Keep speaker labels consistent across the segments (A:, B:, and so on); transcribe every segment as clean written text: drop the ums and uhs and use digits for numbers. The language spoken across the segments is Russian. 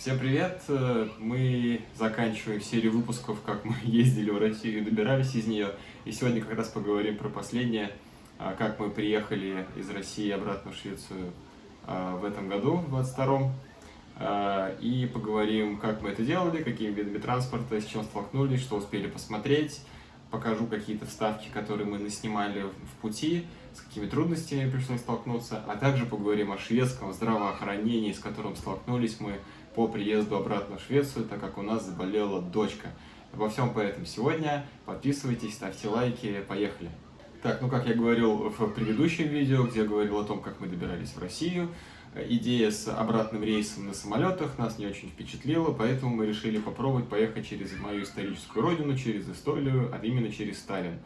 A: Всем привет! Мы заканчиваем серию выпусков, как мы ездили в Россию и добирались из нее. И сегодня как раз поговорим про последнее, как мы приехали из России обратно в Швецию в этом году, в 22-м. И поговорим, как мы это делали, какими видами транспорта, с чем столкнулись, что успели посмотреть. Покажу какие-то вставки, которые мы наснимали в пути, с какими трудностями пришлось столкнуться, а также поговорим о шведском здравоохранении, с которым столкнулись мы по приезду обратно в Швецию, так как у нас заболела дочка. Обо всем поэтому сегодня. Подписывайтесь, ставьте лайки, поехали! Так, как я говорил в предыдущем видео, где я говорил о том, как мы добирались в Россию, идея с обратным рейсом на самолетах нас не очень впечатлила, поэтому мы решили попробовать поехать через мою историческую родину, через Эстонию, а именно через Таллин.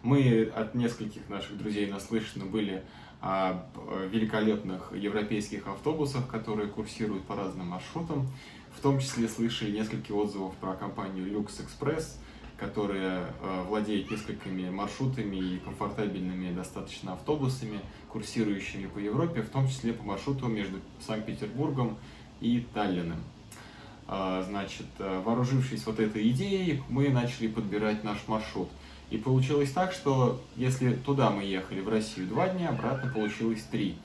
A: Мы от нескольких наших друзей наслышаны были о великолепных европейских автобусах, которые курсируют по разным маршрутам. В том числе слышали несколько отзывов про компанию Lux Express, которая владеет несколькими маршрутами и комфортабельными достаточно автобусами, курсирующими по Европе, в том числе по маршруту между Санкт-Петербургом и Таллином. Значит, вооружившись вот этой идеей, мы начали подбирать наш маршрут. И получилось так, что если туда мы ехали, в Россию, 2 дня, обратно получилось 3.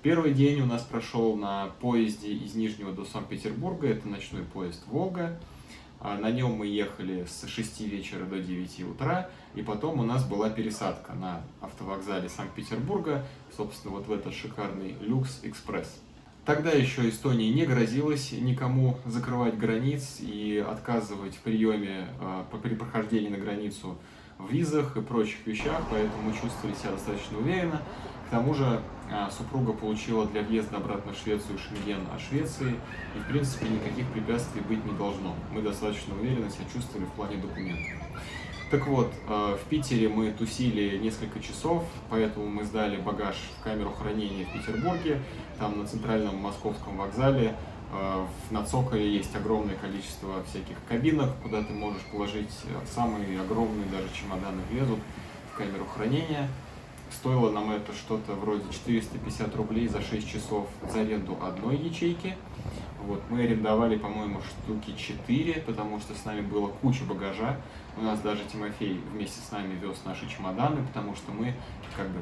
A: Первый день у нас прошел на поезде из Нижнего до Санкт-Петербурга, это ночной поезд «Волга». На нем мы ехали с 6 вечера до 9 утра, и потом у нас была пересадка на автовокзале Санкт-Петербурга, собственно, вот в этот шикарный Lux Express. Тогда еще Эстония не грозилась никому закрывать границ и отказывать в приеме при прохождении на границу в визах и прочих вещах, поэтому мы чувствовали себя достаточно уверенно. К тому же супруга получила для въезда обратно в Швецию шенген от Швеции, и в принципе никаких препятствий быть не должно. Мы достаточно уверенно себя чувствовали в плане документов. Так вот, в Питере мы тусили несколько часов, поэтому мы сдали багаж в камеру хранения в Петербурге. Там на центральном московском вокзале на цоколе есть огромное количество всяких кабинок, куда ты можешь положить самые огромные даже чемоданы, влезут в камеру хранения. Стоило нам это что-то вроде 450 рублей за 6 часов за аренду одной ячейки. Вот, мы арендовали, по-моему, штуки 4, потому что с нами была куча багажа. У нас даже Тимофей вместе с нами вез наши чемоданы, потому что мы как бы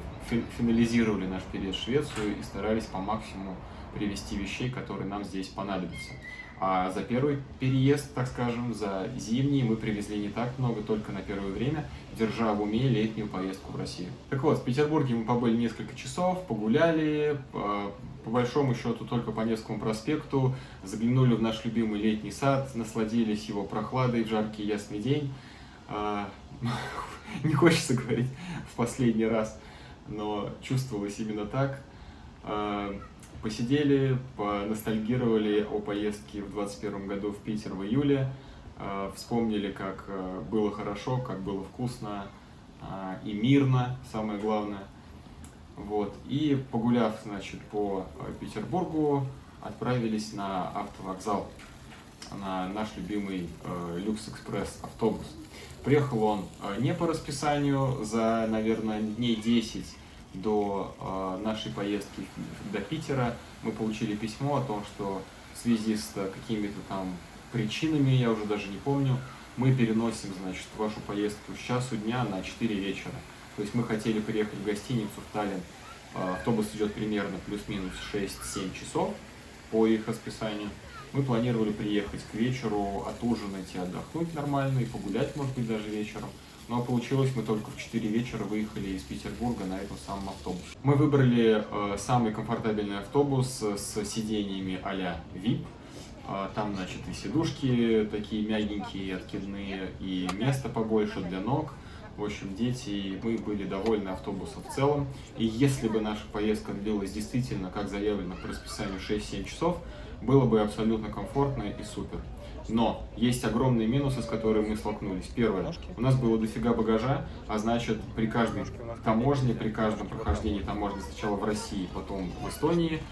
A: финализировали наш переезд в Швецию и старались по максимуму привезти вещей, которые нам здесь понадобятся. А за первый переезд, так скажем, за зимний мы привезли не так много, только на первое время, держа в уме летнюю поездку в Россию. Так вот, в Петербурге мы побыли несколько часов, погуляли, по большому счету только по Невскому проспекту, заглянули в наш любимый летний сад, насладились его прохладой в жаркий ясный день. Не хочется говорить в последний раз, но чувствовалось именно так. Посидели, поностальгировали о поездке в 2021 году в Питер в июле, вспомнили, как было хорошо, как было вкусно и мирно, самое главное. Вот. И погуляв, значит, по Петербургу, отправились на автовокзал, на наш любимый Lux Express автобус. Приехал он не по расписанию, за, наверное, дней 10 до нашей поездки до Питера мы получили письмо о том, что в связи с какими-то там причинами, я уже даже не помню, мы переносим, значит, вашу поездку с часу дня на 4 вечера. То есть мы хотели приехать в гостиницу в Таллин, автобус идет примерно плюс-минус 6-7 часов по их расписанию. Мы планировали приехать к вечеру, отужинать и отдохнуть нормально, и погулять, может быть, даже вечером. Но получилось, мы только в 4 вечера выехали из Петербурга на этом самом автобусе. Мы выбрали самый комфортабельный автобус с сидениями а-ля VIP. Там, значит, и сидушки такие мягенькие, откидные, и место побольше для ног. В общем, дети и мы были довольны автобусом в целом. И если бы наша поездка длилась действительно, как заявлено по расписанию, 6-7 часов, было бы абсолютно комфортно и супер. Но есть огромные минусы, с которыми мы столкнулись. Первое, у нас было дофига багажа, а значит, при каждой таможне, при каждом прохождении таможни сначала в России, потом в Эстонии,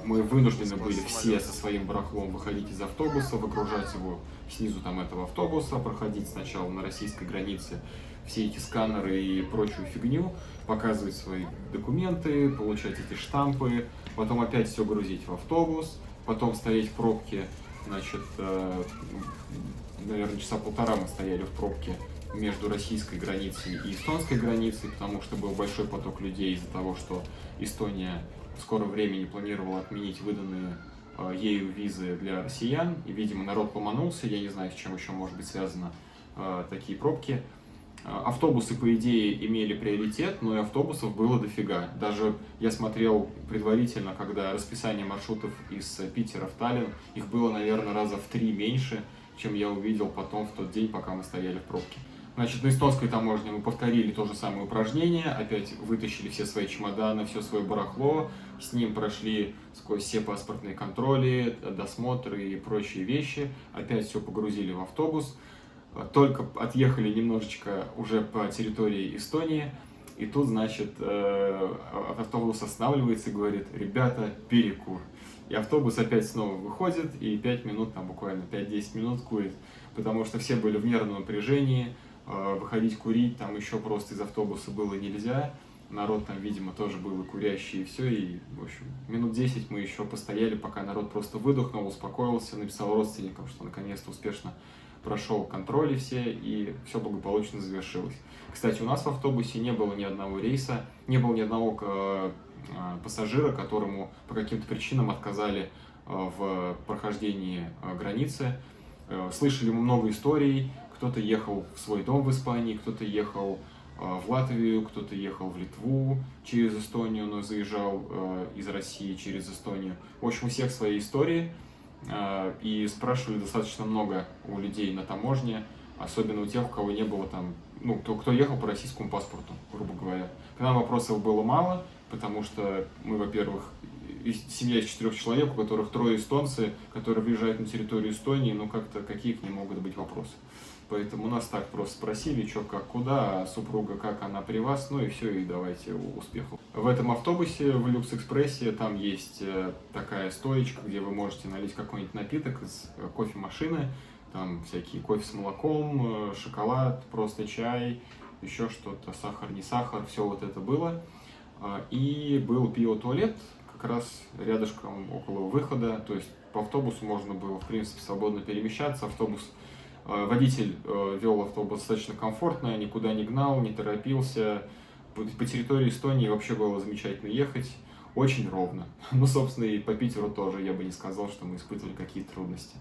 A: мы вынуждены были все со своим барахлом выходить из автобуса, выгружать его снизу там этого автобуса, проходить сначала на российской границе все эти сканеры и прочую фигню, показывать свои документы, получать эти штампы, потом опять все грузить в автобус, потом стоять в пробке Значит, наверное, часа полтора мы стояли в пробке между российской границей и эстонской границей, потому что был большой поток людей из-за того, что Эстония в скором времени планировала отменить выданные ею визы для россиян. И, видимо, народ ломанулся, я не знаю, с чем еще может быть связано такие пробки. Автобусы, по идее, имели приоритет, но и автобусов было дофига. Даже я смотрел предварительно, когда расписание маршрутов из Питера в Таллин, их было, наверное, раза в 3 меньше, чем я увидел потом в тот день, пока мы стояли в пробке. Значит, на эстонской таможне мы повторили то же самое упражнение, опять вытащили все свои чемоданы, все свое барахло, с ним прошли сквозь все паспортные контроли, досмотры и прочие вещи, опять все погрузили в автобус. Только отъехали немножечко уже по территории Эстонии, и тут, значит, автобус останавливается и говорит: ребята, перекур. И автобус опять снова выходит, и 5 минут, там буквально 5-10 минут курит, потому что все были в нервном напряжении, выходить курить там еще просто из автобуса было нельзя, народ там, видимо, тоже был и курящий, и все, и, в общем, минут 10 мы еще постояли, пока народ просто выдохнул, успокоился, написал родственникам, что наконец-то успешно прошел контроли все, и все благополучно завершилось. Кстати, у нас в автобусе не было ни одного рейса, не было ни одного пассажира, которому по каким-то причинам отказали в прохождении границы. Слышали мы много историй, кто-то ехал в свой дом в Испании, кто-то ехал в Латвию, кто-то ехал в Литву через Эстонию, но заезжал из России через Эстонию. В общем, у всех свои истории. И спрашивали достаточно много у людей на таможне, особенно у тех, у кого не было там, ну, кто ехал по российскому паспорту, грубо говоря. К нам вопросов было мало, потому что мы, во-первых, семья из 4 человек, у которых 3 эстонцы, которые въезжают на территорию Эстонии, ну как-то какие к ним могут быть вопросы. Поэтому нас так просто спросили, что, как, куда, а супруга, как она при вас, ну и все, и давайте успехов. В этом автобусе, в Люкс-экспрессе, там есть такая стоечка, где вы можете налить какой-нибудь напиток из кофемашины, там всякие кофе с молоком, шоколад, просто чай, еще что-то, сахар, не сахар, все вот это было. И был пиво-туалет как раз рядышком около выхода, то есть по автобусу можно было, в принципе, свободно перемещаться. Водитель вел автобус достаточно комфортно, никуда не гнал, не торопился. По территории Эстонии вообще было замечательно ехать, очень ровно. Ну, собственно, и по Питеру тоже я бы не сказал, что мы испытывали какие-то трудности.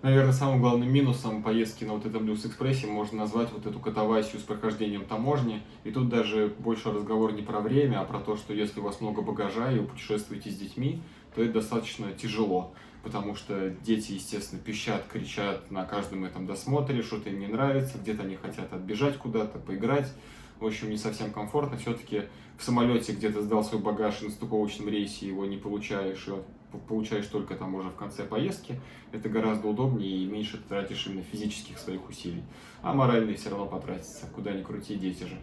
A: Наверное, самым главным минусом поездки на вот этом Люкс-экспрессе можно назвать вот эту катавасию с прохождением таможни. И тут даже больше разговор не про время, а про то, что если у вас много багажа и вы путешествуете с детьми, то это достаточно тяжело. Потому что дети, естественно, пищат, кричат на каждом этом досмотре, что-то им не нравится, где-то они хотят отбежать куда-то, поиграть. В общем, не совсем комфортно. Все-таки в самолете где-то сдал свой багаж, и на стыковочном рейсе его не получаешь, и получаешь только там уже в конце поездки. Это гораздо удобнее и меньше ты тратишь именно физических своих усилий. А моральные все равно потратятся, куда ни крути, дети же.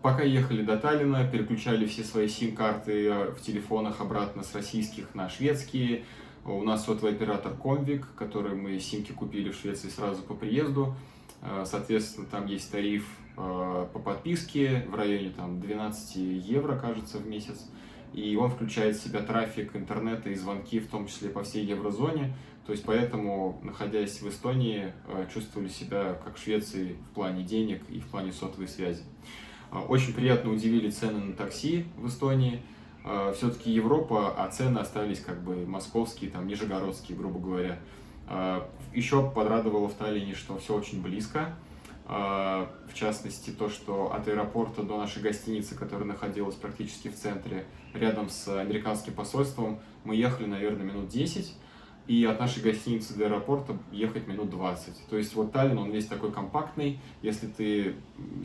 A: Пока ехали до Таллина, переключали все свои сим-карты в телефонах обратно с российских на шведские. У нас сотовый оператор Comviq, который мы симки купили в Швеции сразу по приезду. Соответственно, там есть тариф по подписке в районе там 12 евро, кажется, в месяц. И он включает в себя трафик интернета и звонки, в том числе по всей еврозоне. То есть поэтому, находясь в Эстонии, чувствовали себя как в Швеции в плане денег и в плане сотовой связи. Очень приятно удивили цены на такси в Эстонии. Все-таки Европа, а цены остались как бы московские, там, нижегородские, грубо говоря. Еще подрадовало в Таллине, что все очень близко. В частности, то, что от аэропорта до нашей гостиницы, которая находилась практически в центре, рядом с американским посольством, мы ехали, наверное, минут 10. И от нашей гостиницы до аэропорта ехать минут 20. То есть вот Таллин, он весь такой компактный. Если ты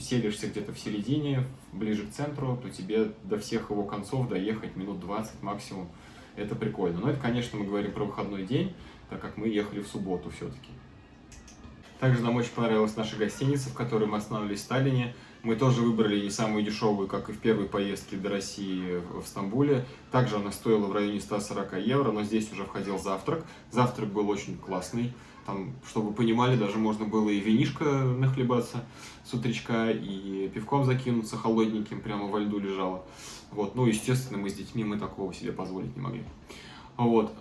A: селишься где-то в середине, ближе к центру, то тебе до всех его концов доехать минут 20 максимум. Это прикольно. Но это, конечно, мы говорим про выходной день, так как мы ехали в субботу все-таки. Также нам очень понравилась наша гостиница, в которой мы остановились в Таллине. Мы тоже выбрали не самую дешевую, как и в первой поездке до России в Стамбуле. Также она стоила в районе 140 евро, но здесь уже входил завтрак. Завтрак был очень классный. Там, чтобы вы понимали, даже можно было и винишко нахлебаться с утречка, и пивком закинуться холодненьким, прямо во льду лежало. Вот. Ну, естественно, мы с детьми такого себе позволить не могли. Вот,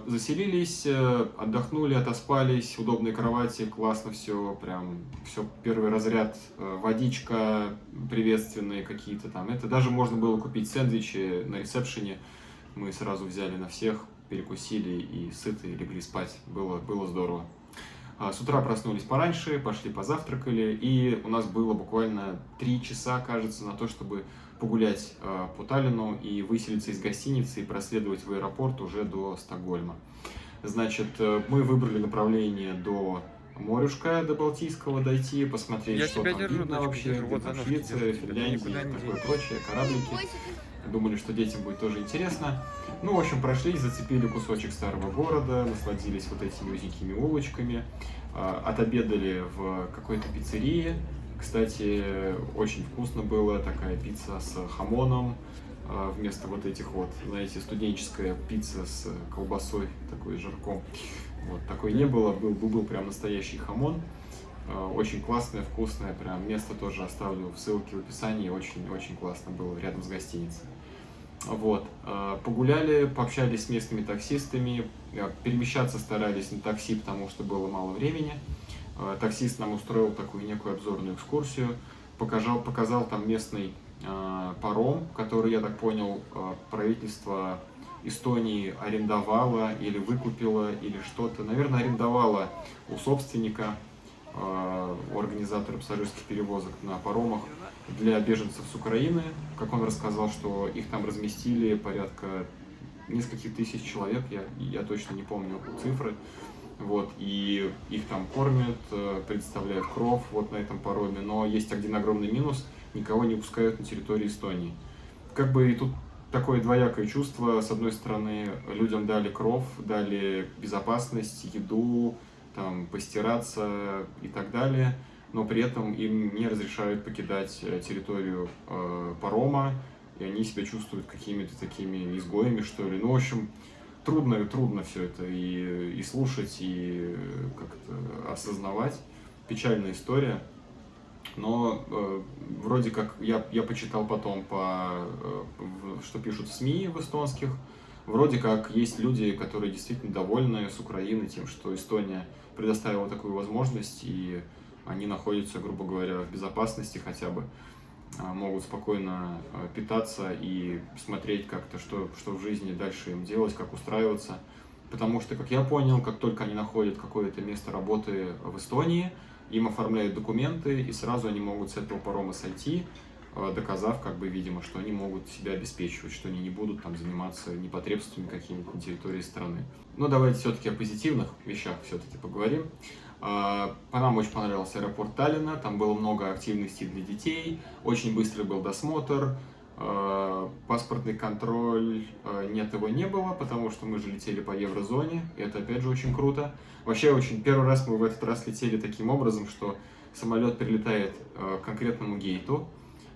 A: заселились, отдохнули, отоспались, удобные кровати, классно все, прям все первый разряд, водичка, приветственные какие-то там. Это даже можно было купить сэндвичи на ресепшене, мы сразу взяли на всех, перекусили и сыты легли спать, было здорово. С утра проснулись пораньше, пошли позавтракали, и у нас было буквально 3 часа, кажется, на то, чтобы погулять по Таллину и выселиться из гостиницы и проследовать в аэропорт уже до Стокгольма. Значит, мы выбрали направление до морюшка, до Балтийского дойти, посмотреть, что там видно вообще, где там Швеция, Финляндия и такое прочее, кораблики. Думали, что детям будет тоже интересно. Ну, в общем, прошлись, зацепили кусочек старого города, насладились вот этими узенькими улочками, отобедали в какой-то пиццерии. Кстати, очень вкусно было, такая пицца с хамоном, вместо вот этих вот, знаете, студенческая пицца с колбасой, такой жирком. Вот, такой не было, был прям настоящий хамон. Очень классное, вкусное, прям место тоже оставлю в ссылке в описании, очень классно было, рядом с гостиницей. Вот, погуляли, пообщались с местными таксистами, перемещаться старались на такси, потому что было мало времени. Таксист нам устроил такую некую обзорную экскурсию, показал там местный паром, который, я так понял, правительство Эстонии арендовало или выкупило, или что-то, наверное, арендовало у собственника, у организатора пассажирских перевозок на паромах для беженцев с Украины. Как он рассказал, что их там разместили порядка нескольких тысяч человек, я точно не помню цифры. Вот, и их там кормят, предоставляют кров вот на этом пароме, но есть один огромный минус: никого не пускают на территории Эстонии. Как бы и тут такое двоякое чувство. С одной стороны, людям дали кров, дали безопасность, еду, там, постираться и так далее, но при этом им не разрешают покидать территорию парома, и они себя чувствуют какими-то такими изгоями, что ли. Ну, в общем, трудно все это и слушать, и как-то осознавать. Печальная история. Но вроде как я почитал потом, что пишут в СМИ в эстонских, вроде как есть люди, которые действительно довольны с Украины тем, что Эстония предоставила такую возможность, и они находятся, грубо говоря, в безопасности хотя бы, могут спокойно питаться и смотреть как-то, что в жизни дальше им делать, как устраиваться. Потому что, как я понял, как только они находят какое-то место работы в Эстонии, им оформляют документы, и сразу они могут с этого парома сойти, доказав, как бы, видимо, что они могут себя обеспечивать, что они не будут там заниматься непотребствами какими-то на территории страны. Но давайте все-таки о позитивных вещах все-таки поговорим. Нам очень понравился аэропорт Таллина, там было много активностей для детей, очень быстрый был досмотр, паспортный контроль, нет, его не было, потому что мы же летели по еврозоне, и это опять же очень круто. Вообще, первый раз мы в этот раз летели таким образом, что самолет прилетает к конкретному гейту,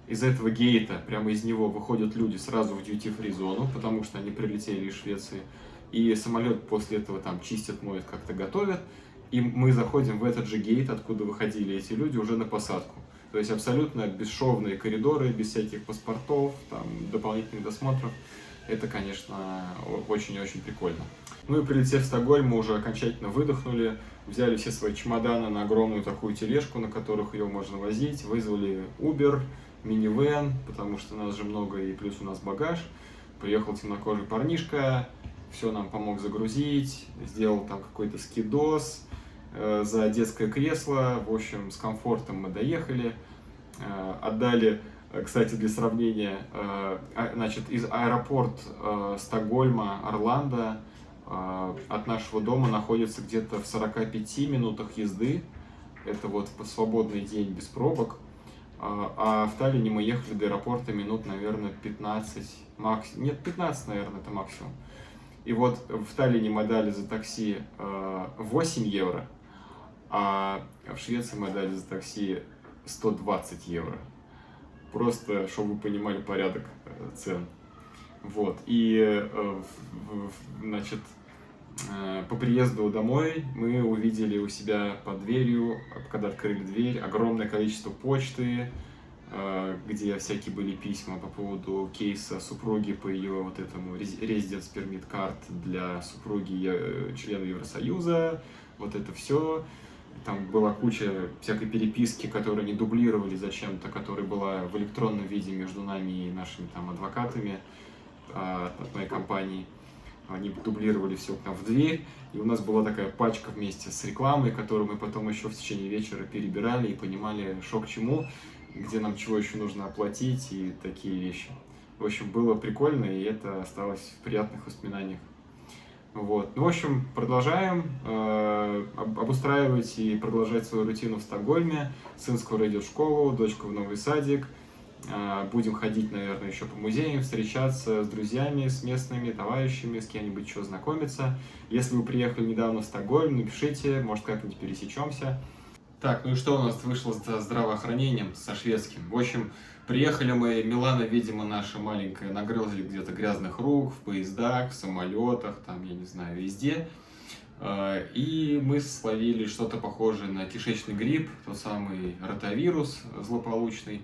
A: из этого гейта, прямо из него выходят люди сразу в duty-free зону, потому что они прилетели из Швеции, и самолет после этого там чистят, моют, как-то готовят, и мы заходим в этот же гейт, откуда выходили эти люди, уже на посадку. То есть абсолютно бесшовные коридоры, без всяких паспортов, там, дополнительных досмотров. Это, конечно, очень-очень прикольно. Ну и прилетев в Стокгольм, мы уже окончательно выдохнули, взяли все свои чемоданы на огромную такую тележку, на которых ее можно возить, вызвали Uber, минивэн, потому что нас же много и плюс у нас багаж. Приехал темнокожий парнишка, все нам помог загрузить, сделал там какой-то скидос за детское кресло. В общем, с комфортом мы доехали, отдали, кстати, для сравнения, значит, из аэропорт Стокгольма, Орландо от нашего дома находится где-то в 45 минутах езды. Это вот по свободный день без пробок. А в Таллине мы ехали до аэропорта минут, наверное, 15, максимум. Нет, 15, наверное, это максимум. И вот в Таллине мы дали за такси 8 евро, а в Швеции мы дали за такси 120 евро. Просто, чтобы вы понимали порядок цен. Вот. И, значит, по приезду домой мы увидели у себя под дверью, когда открыли дверь, огромное количество почты, где всякие были письма по поводу кейса супруги по ее вот этому Residence Permit Card для супруги члена Евросоюза, вот это все. Там была куча всякой переписки, которые не дублировали зачем-то, которая была в электронном виде между нами и нашими там адвокатами от моей компании. Они дублировали все к нам в дверь, и у нас была такая пачка вместе с рекламой, которую мы потом еще в течение вечера перебирали и понимали, что к чему, где нам чего еще нужно оплатить и такие вещи. В общем, было прикольно, и это осталось в приятных воспоминаниях. Вот. Ну, в общем, продолжаем обустраивать и продолжать свою рутину в Стокгольме. Сын скоро идет в школу, дочка в новый садик. Будем ходить, наверное, еще по музеям, встречаться с друзьями, с местными товарищами, с кем-нибудь еще знакомиться. Если вы приехали недавно в Стокгольм, напишите, может, как-нибудь пересечемся. Так, ну и что у нас вышло с здравоохранением, со шведским? В общем, приехали мы, Милана, видимо, наша маленькая, нагрызли где-то грязных рук в поездах, в самолетах, там, я не знаю, везде. И мы словили что-то похожее на кишечный грипп, тот самый ротавирус злополучный.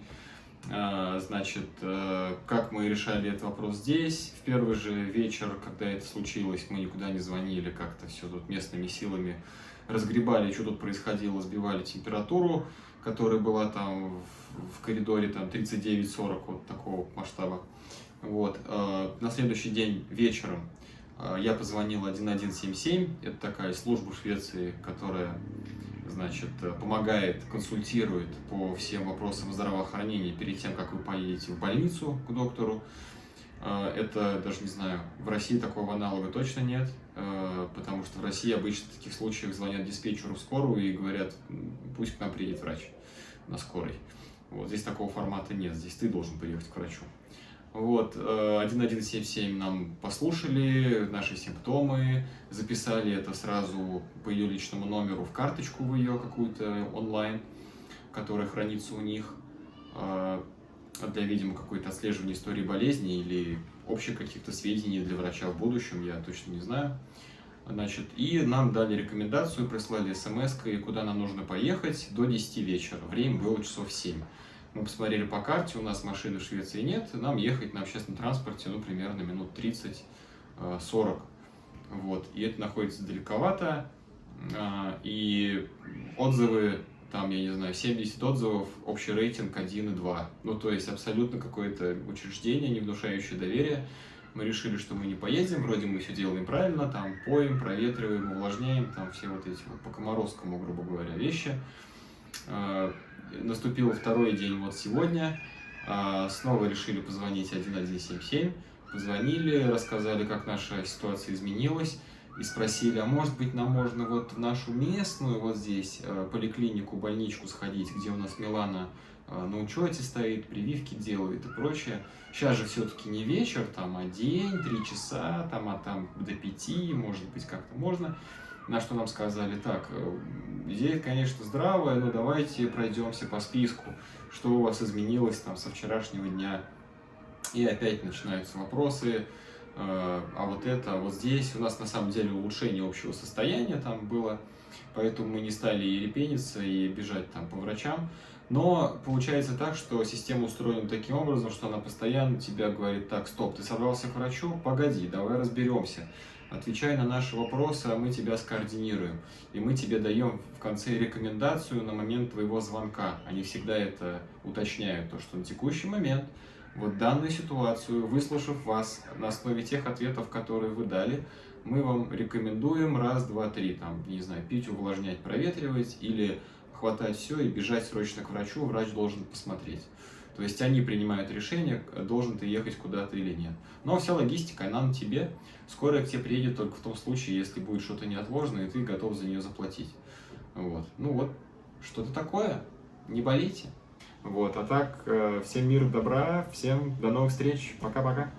A: Значит, как мы решали этот вопрос здесь? В первый же вечер, когда это случилось, мы никуда не звонили, как-то все тут местными силами разгребали, что тут происходило, сбивали температуру, которая была там в коридоре там 39-40, вот такого масштаба. Вот. На следующий день вечером я позвонил 1177, это такая служба в Швеции, которая, значит, помогает, консультирует по всем вопросам здравоохранения перед тем, как вы поедете в больницу к доктору. Это, даже не знаю, в России такого аналога точно нет, потому что в России обычно в таких случаях звонят диспетчеру в скорую и говорят, пусть к нам приедет врач на скорой. Вот здесь такого формата нет, здесь ты должен приехать к врачу. Вот, 1177 нам послушали наши симптомы, записали это сразу по ее личному номеру в карточку в ее какую-то онлайн, которая хранится у них для, видимо, какой-то отслеживания истории болезни или общих каких-то сведений для врача в будущем, я точно не знаю. Значит, и нам дали рекомендацию, прислали смс-кой, куда нам нужно поехать до 10 вечера, время было часов 7. Мы посмотрели по карте, у нас машины в Швеции нет, нам ехать на общественном транспорте, ну, примерно минут 30-40. Вот, и это находится далековато, и отзывы, там, я не знаю, 70 отзывов, общий рейтинг 1,2. Ну, то есть абсолютно какое-то учреждение, не внушающее доверие. Мы решили, что мы не поедем, вроде мы все делаем правильно, там, поем, проветриваем, увлажняем, там, все вот эти вот по-комаровскому, грубо говоря, вещи. Наступил второй день вот сегодня, снова решили позвонить 1177, позвонили, рассказали, как наша ситуация изменилась, и спросили, а может быть нам можно вот в нашу местную, вот здесь, поликлинику, больничку сходить, где у нас Милана на учете стоит, прививки делает и прочее. Сейчас же все-таки не вечер, там, а день, 3 часа, там, а там до 5, может быть, как-то можно. На что нам сказали, так, идея, конечно, здравая, но давайте пройдемся по списку, что у вас изменилось там со вчерашнего дня. И опять начинаются вопросы, а вот это, вот здесь. У нас на самом деле улучшение общего состояния там было, поэтому мы не стали и репениться, и бежать там по врачам. Но получается так, что система устроена таким образом, что она постоянно тебя говорит, так, стоп, ты собрался к врачу? Погоди, давай разберемся. Отвечай на наши вопросы, а мы тебя скоординируем. И мы тебе даем в конце рекомендацию на момент твоего звонка. Они всегда это уточняют, то, что на текущий момент, вот данную ситуацию, выслушав вас на основе тех ответов, которые вы дали, мы вам рекомендуем раз, два, три, там, не знаю, пить, увлажнять, проветривать или хватать все и бежать срочно к врачу, врач должен посмотреть. То есть они принимают решение, должен ты ехать куда-то или нет. Но вся логистика, она на тебе. Скорая к тебе приедет только в том случае, если будет что-то неотложное, и ты готов за нее заплатить. Вот. Ну вот, что-то такое. Не болейте. Вот, а так, всем мира, добра, всем до новых встреч. Пока-пока.